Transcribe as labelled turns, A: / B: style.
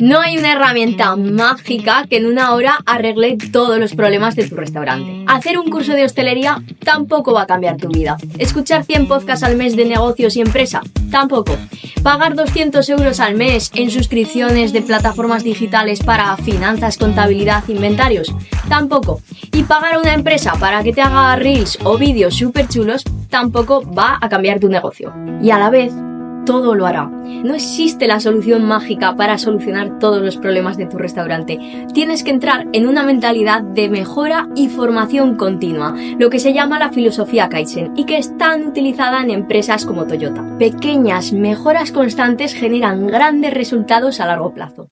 A: No hay una herramienta mágica que en una hora arregle todos los problemas de tu restaurante. Hacer un curso de hostelería tampoco va a cambiar tu vida. Escuchar 100 podcasts al mes de negocios y empresa tampoco. Pagar 200 euros al mes en suscripciones de plataformas digitales para finanzas, contabilidad, inventarios tampoco. Y pagar a una empresa para que te haga reels o vídeos súper chulos tampoco va a cambiar tu negocio. Y a la vez, todo lo hará. No existe la solución mágica para solucionar todos los problemas de tu restaurante. Tienes que entrar en una mentalidad de mejora y formación continua, lo que se llama la filosofía Kaizen y que es tan utilizada en empresas como Toyota. Pequeñas mejoras constantes generan grandes resultados a largo plazo.